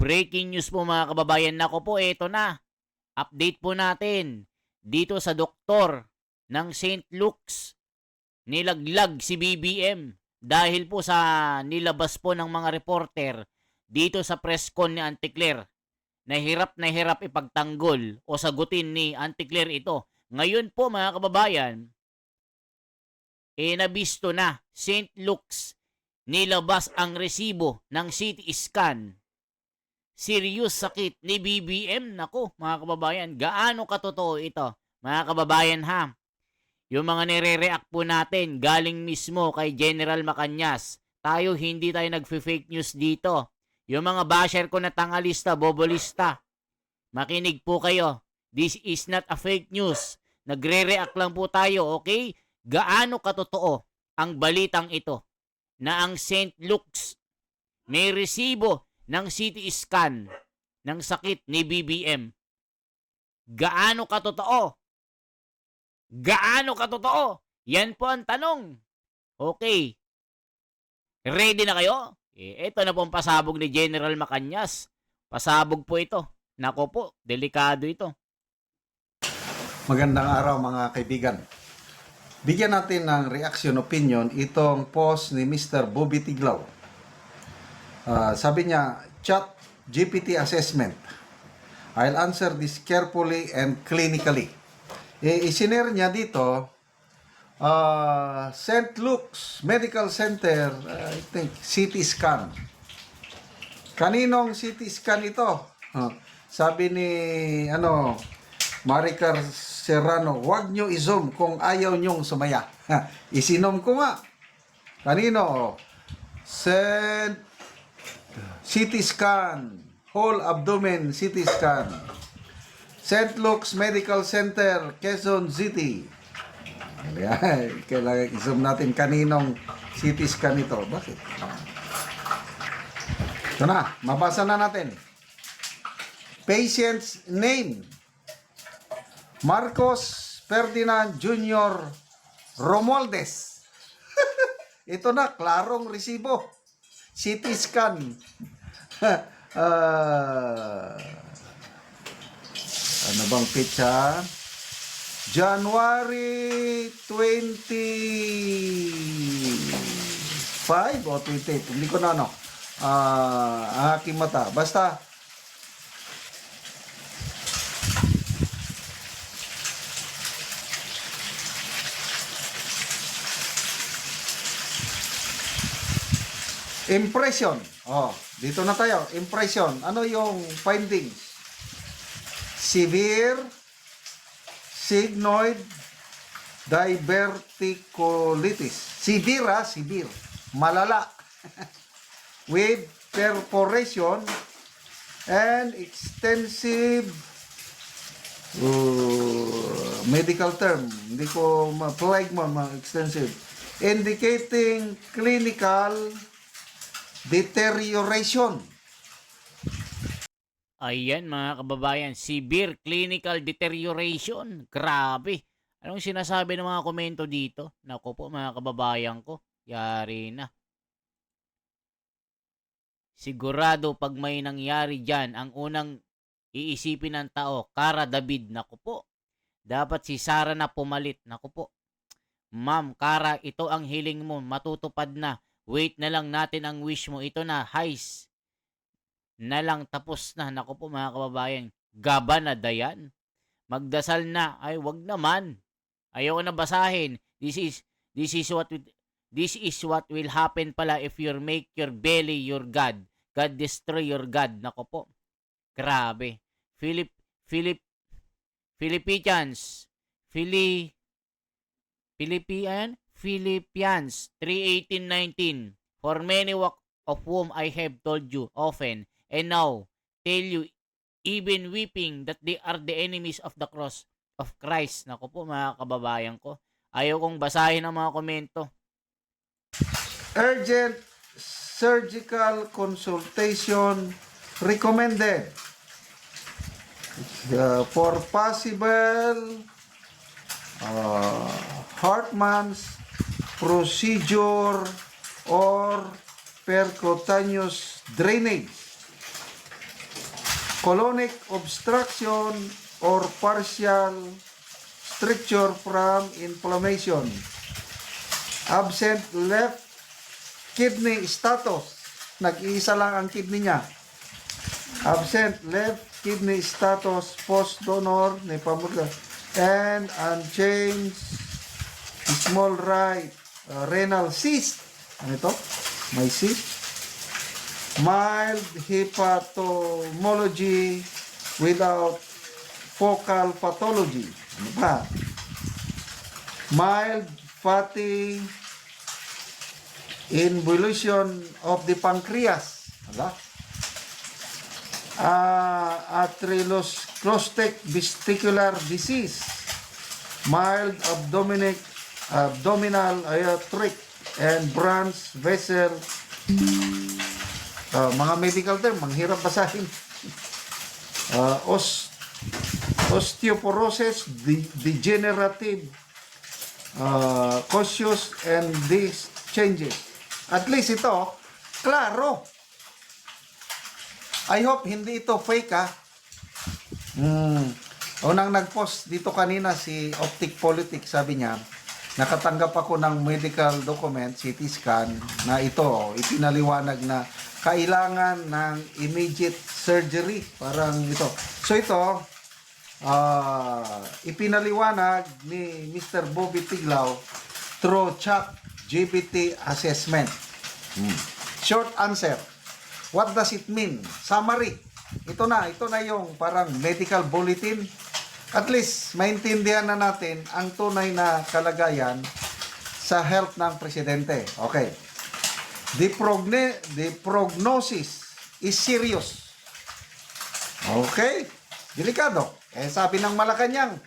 Breaking news po mga kababayan. Nako po, eto na. Update po natin dito sa doktor ng St. Luke's. Nilaglag si BBM dahil po sa nilabas po ng mga reporter dito sa press con ni Auntie Claire. Na hirap ipagtanggol o sagutin ni Auntie Claire ito. Ngayon po mga kababayan, nabisto na St. Luke's nilabas ang resibo ng CT scan. Serious sakit ni BBM. Nako mga kababayan, gaano katotoo ito mga kababayan ha? Yung mga nire-react po natin galing mismo kay General Macañas. Hindi tayo nagfe-fake news dito. Yung mga basher ko na tangalista, bobolista, makinig po kayo. This is not a fake news. Nagre-react lang po tayo, okay? Gaano katotoo ang balitang ito na ang St. Luke's may resibo ng CT scan ng sakit ni BBM. Gaano katotoo? Gaano katotoo? Yan po ang tanong. Okay. Ready na kayo? Ito na po ang pasabog ni General Macañas. Pasabog po ito. Nako po, delikado ito. Magandang araw mga kaibigan. Bigyan natin ng reaction opinion itong post ni Mr. Bobby Tiglaw. Sabi niya, Chat GPT assessment. I'll answer this carefully and clinically. Isinare niya dito, St. Luke's Medical Center, I think, CT scan. Kaninong CT scan ito? Sabi ni, Maricar Serrano, huwag nyo i-zoom kung ayaw nyong sumaya. Isinom ko nga. Kanino? CT scan. Whole abdomen CT scan. St. Luke's Medical Center, Quezon City. Kailangan i-zoom natin kaninong CT scan ito. Bakit? Ito na, mabasa na natin. Patient's name. Marcos Ferdinand Jr. Romualdez. Ito na, klarong resibo. CT scan. Ano bang pitsa? January 25 o 28. Hindi ko na ang aking mata. Basta, impression. Dito na tayo. Impression. Ano yung findings? Severe sigmoid diverticulitis. Severe, severe. Malala. With perforation and extensive medical term. Hindi ko ma-flag mo, extensive. Indicating clinical deterioration. Ayan mga kababayan, severe clinical deterioration. Grabe. Anong sinasabi ng mga komento dito? Naku po mga kababayan ko, yari na. Sigurado pag may nangyari dyan, ang unang iisipin ng tao, Cara David. Naku po. Dapat si Sara na pumalit. Naku po. Ma'am, Cara, ito ang hiling mo. Matutupad na. Wait na lang natin ang wish mo. Ito na, heist na lang, tapos na. Naku po mga kababayan. Gaba na dayan. Magdasal na. Ay, wag naman. Ayoko na basahin. This is what will happen pala if you make your belly your God. God destroy your God. Naku po. Grabe. Philippians 3:18-19. For many of whom I have told you often, and now tell you, even weeping, that they are the enemies of the cross of Christ. Naku po mga kababayan ko. Ayaw kong basahin ang mga komento. Urgent surgical consultation recommended for possible Hartmann's procedure or percutaneous drainage. colonic obstruction or partial stricture from inflammation, absent left kidney status, nag-iisa lang ang kidney niya, absent left kidney status post-donor ni pamilya, and unchanged small right renal cyst. Ano ito? May cyst. Mild hepatology without focal pathology. Ano ba? Mild fatty involution of the pancreas. Ano? Atherosclerotic vesicular disease, mild abdominal aortic and branch vessel. Mga medical term, manghirap basahin. Osteoporosis, degenerative, cautious, and these changes. At least ito, klaro. I hope hindi ito fake, ha. Unang nag-post dito kanina si Optic Politics, sabi niya, nakatanggap ako ng medical document, CT scan, na ito, ipinaliwanag na kailangan ng immediate surgery. Parang ito. So ito, ipinaliwanag ni Mr. Bobby Tiglao through ChatGPT assessment. Short answer. What does it mean? Summary. Ito na yung parang medical bulletin. At least, maintindihan na natin ang tunay na kalagayan sa health ng presidente. Okay. The prognosis is serious. Okay. Delikado. Sabi ng Malacanang,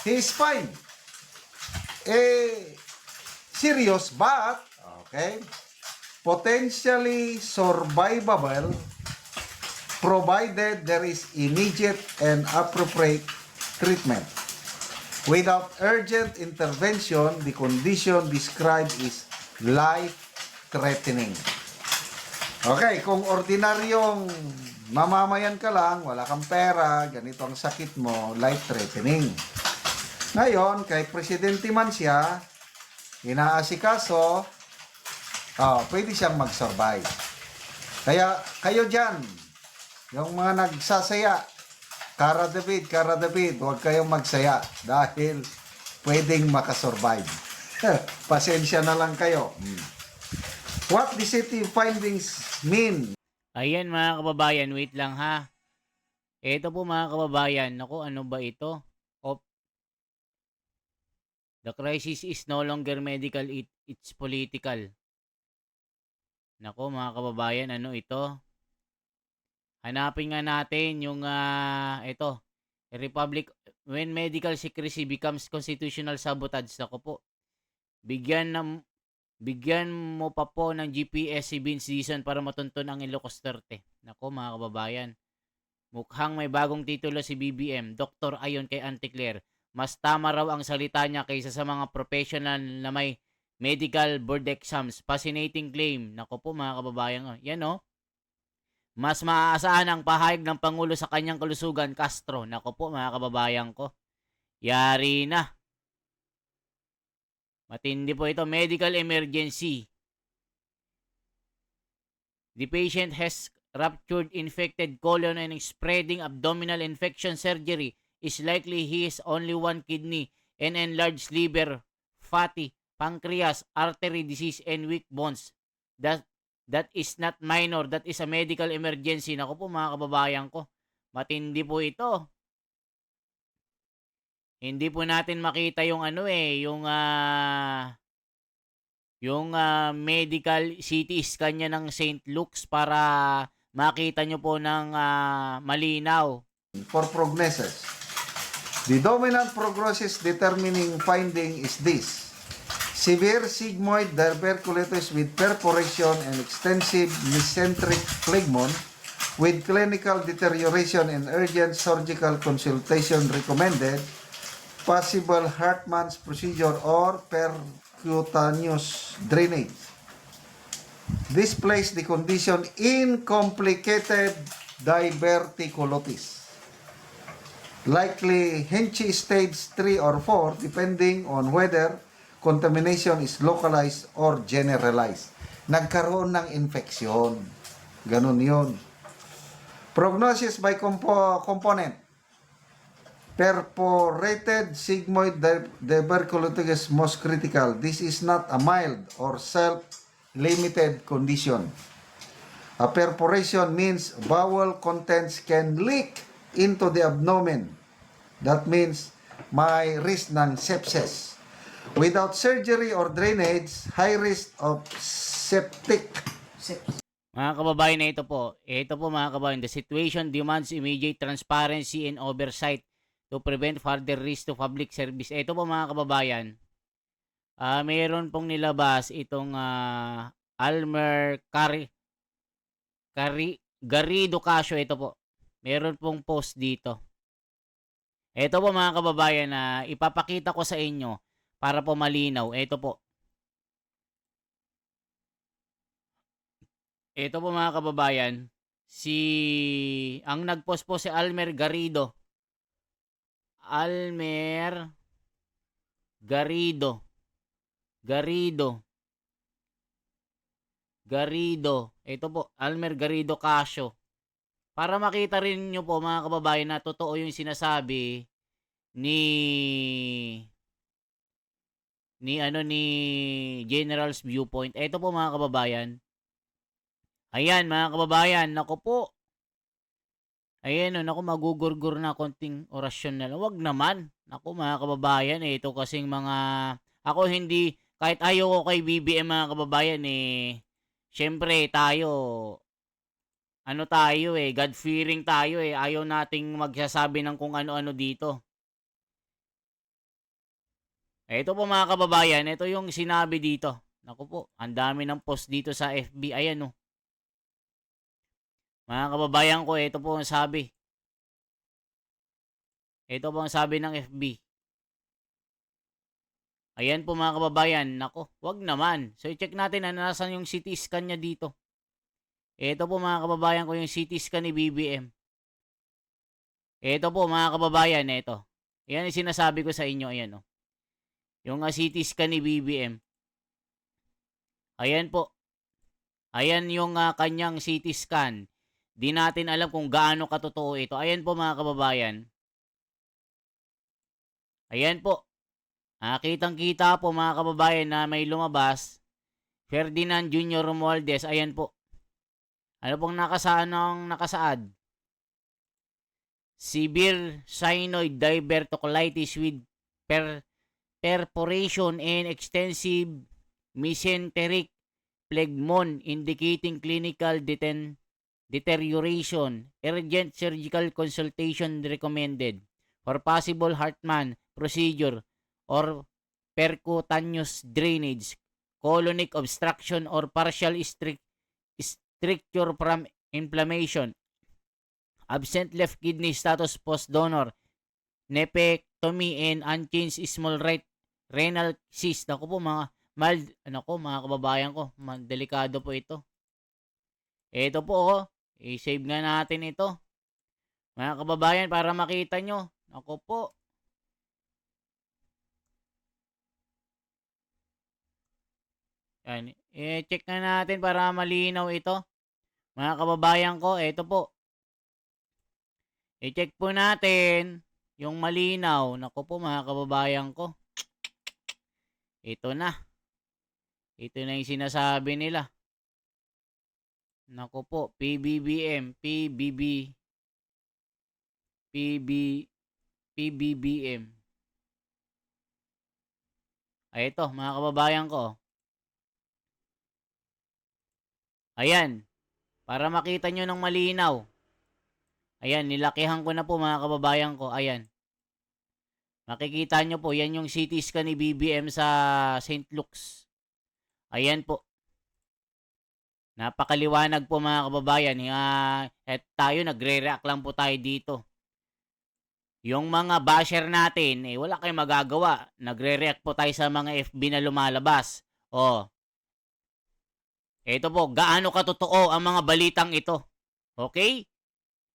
he is fine. Serious but, okay, potentially survivable provided there is immediate and appropriate treatment. Without urgent intervention, the condition described is life-threatening. Okay, kung ordinaryong mamamayan ka lang, wala kang pera, ganito ang sakit mo, life-threatening. Ngayon, kay presidente man siya, inaasikaso, pwede siyang mag-survive. Kaya kayo dyan, yung mga nagsasaya, Cara David, huwag kayong magsaya dahil pwedeng makasurvive. Pasensya na lang kayo. What the city findings mean? Ayan mga kababayan, wait lang ha. Ito po mga kababayan, naku, ano ba ito? The crisis is no longer medical, it's political. Nako mga kababayan, ano ito? Hanapin nga natin yung ito. Republic when medical secrecy becomes constitutional sabotage. Nako po. Bigyan mo pa po ng GPS si Vince Dizon para matunton ang Ilocos Norte. Nako mga kababayan. Mukhang may bagong titulo si BBM, Dr. ayon kay Auntie Claire. Mas tama raw ang salita niya kaysa sa mga professional na may medical board exams. Fascinating claim. Nako po mga kababayan. Yan o. Mas maaasahan ang pahayag ng Pangulo sa kanyang kalusugan, Castro. Nako po mga kababayan ko. Yari na. Matindi po ito. Medical emergency. The patient has ruptured infected colon and spreading abdominal infection. Surgery is likely he has only one kidney and enlarged liver, fatty, pancreas, artery disease, and weak bones. That is not minor. That is a medical emergency. Naku po mga kababayan ko. Matindi po ito. Hindi po natin makita yung medical CT scan niya ng St. Luke's para makita nyo po ng malinaw. For prognosis. The dominant prognosis determining finding is this. Severe sigmoid diverticulitis with perforation and extensive mesenteric phlegmon with clinical deterioration and urgent surgical consultation recommended. Possible Hartmann's procedure or percutaneous drainage. This place the condition in complicated diverticulosis. Likely Henchi stage 3 or 4 depending on whether contamination is localized or generalized. Nagkaroon ng infeksyon. Ganun yun. Prognosis by component. Perforated sigmoid diverticulosis most critical. This is not a mild or self-limited condition. A perforation means bowel contents can leak into the abdomen. That means may risk ng sepsis. Without surgery or drainage, high risk of septic. Mga kababayan, na ito po mga kababayan, the situation demands immediate transparency and oversight to prevent further risk to public service. Ito po mga kababayan, mayroon pong nilabas itong Almer Garrido Casio. Ito po, meron pong post dito. Ito po mga kababayan na ipapakita ko sa inyo para po malinaw. Ito po. Ito po mga kababayan, ang nagpost po si Almer Garrido. Almer Garrido. Ito po, Almer Garrido Casio. Para makita rin nyo po mga kababayan na totoo yung sinasabi ni General's Viewpoint. Ito po mga kababayan. Ayan mga kababayan, nako po. Ayan nako, magugurgur na konting orasyon na lang. Wag naman. Nako mga kababayan, ito kasing mga ako hindi kahit ayaw ko kay BBM mga kababayan syempre tayo God fearing tayo ayaw nating magsasabi ng kung ano-ano dito. Ito po mga kababayan, ito yung sinabi dito. Naku po, ang dami ng post dito sa FB. Ayan Mga kababayan ko, ito po ang sabi. Ito po ang sabi ng FB. Ayan po mga kababayan, nako, wag naman. So i-check natin nasan yung CT scan niya dito. Ito po mga kababayan ko yung CT scan ni BBM. Ito po mga kababayan, ito. Ayan yung sinasabi ko sa inyo, ayan Yung CT scan ni BBM. Ayan po. Ayan yung kanyang CT scan. Di natin alam kung gaano katotoo ito. Ayan po mga kababayan. Ayan po. Kitang-kita po mga kababayan na may lumabas. Ferdinand Jr. Romualdez. Ayan po. Ano pong nakasaad? Severe cyanoid diverticulitis with perforation and extensive mesenteric phlegmon indicating clinical deterioration. Urgent surgical consultation recommended for possible Hartmann procedure or percutaneous drainage, colonic obstruction or partial stricture from inflammation, absent left kidney status post-donor, nephrectomy and unchanged small right renal cyst. Ako po mga mga kababayan ko, delikado po ito. Ito po i-save nga natin ito. Mga kababayan, para makita nyo. Ako po. Yan. I-check na natin para malinaw ito. Mga kababayan ko, ito po. I-check po natin yung malinaw. Naku po mga kababayan ko. Ito na. Ito na yung sinasabi nila. Naku po, PBBM. Ay, ito, mga kababayan ko. Ayan. Para makita nyo ng malinaw. Ayan, nilakihan ko na po mga kababayan ko. Ayan. Makikita nyo po, yan yung CT scan ni BBM sa St. Luke's. Ayan po. Napakaliwanag po mga kababayan. At tayo, nagre-react lang po tayo dito. Yung mga basher natin, wala kayong magagawa. Nagre-react po tayo sa mga FB na lumalabas. Ito po, gaano katotoo ang mga balitang ito. Okay?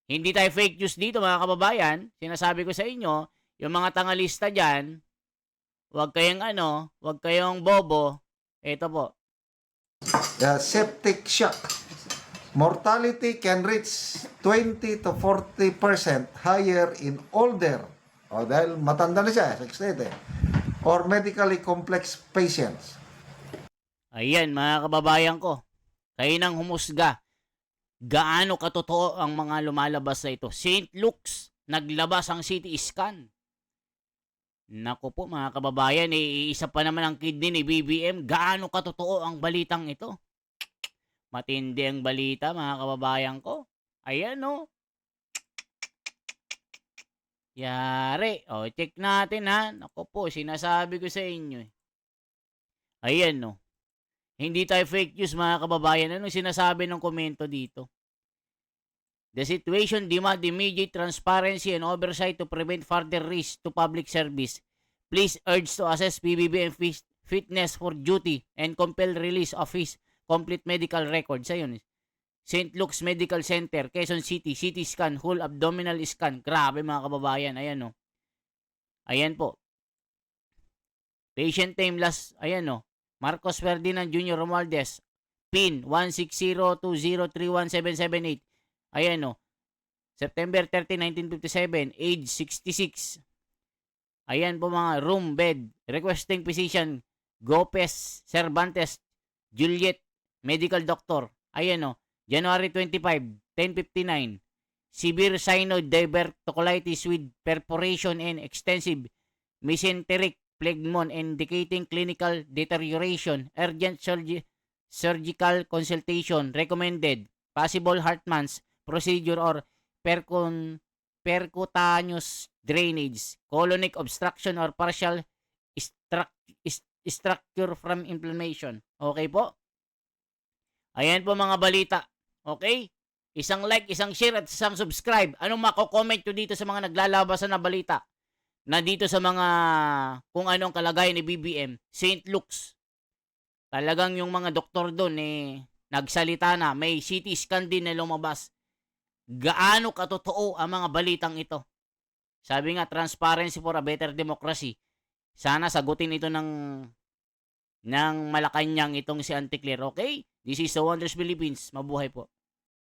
Hindi tayo fake news dito mga kababayan. Sinasabi ko sa inyo, yung mga tangalista dyan, huwag kayong bobo. Ito po. Septic shock. Mortality can reach 20 to 40% higher in older, dahil matanda na siya, 60, or medically complex patients. Ayan mga kababayan ko. Kayo nang humusga. Gaano katotoo ang mga lumalabas na ito? St. Luke's, naglabas ang CT scan. Naku po mga kababayan, isa pa naman ang kidney ni BBM. Gaano katotoo ang balitang ito? Matindi ang balita mga kababayan ko. Ayan o. Yari. O, check natin ha. Naku po, sinasabi ko sa inyo. Ayan o. Hindi tayo fake news mga kababayan. Anong sinasabi ng komento dito? The situation demand immediate transparency and oversight to prevent further risk to public service. Please urge to assess PBBM fitness for duty and compel release of his complete medical records. Ayun. St. Luke's Medical Center, Quezon City, CT scan, whole abdominal scan. Grabe mga kababayan. Ayan o. Ayan po. Patient name last, ayan o. Marcos Ferdinand Jr. Romualdez, PIN 16020317778. Ayan o. September 30, 1957, age 66. Ayan po mga room bed. Requesting physician, Gopez Cervantes Juliet, medical doctor. Ayan o. January 25, 1059. Severe synoid diverticulitis with perforation and extensive mesenteric phlegmon indicating clinical deterioration. Urgent surgical consultation recommended. Possible Hartmann's procedure or percutaneous drainage, colonic obstruction or partial structure from inflammation. Okay po? Ayan po mga balita. Okay? Isang like, isang share at isang subscribe. Anong mako-comment nyo dito sa mga naglalabasan na balita? Na dito sa mga kung anong kalagayan ni BBM, St. Luke's. Talagang yung mga doktor doon nagsalita na, may CT scan din na lumabas. Gaano katotoo ang mga balitang ito? Sabi nga, transparency for a better democracy. Sana sagutin ito ng Malacanang itong si Auntie Claire. Okay? This is the Wonders Philippines. Mabuhay po.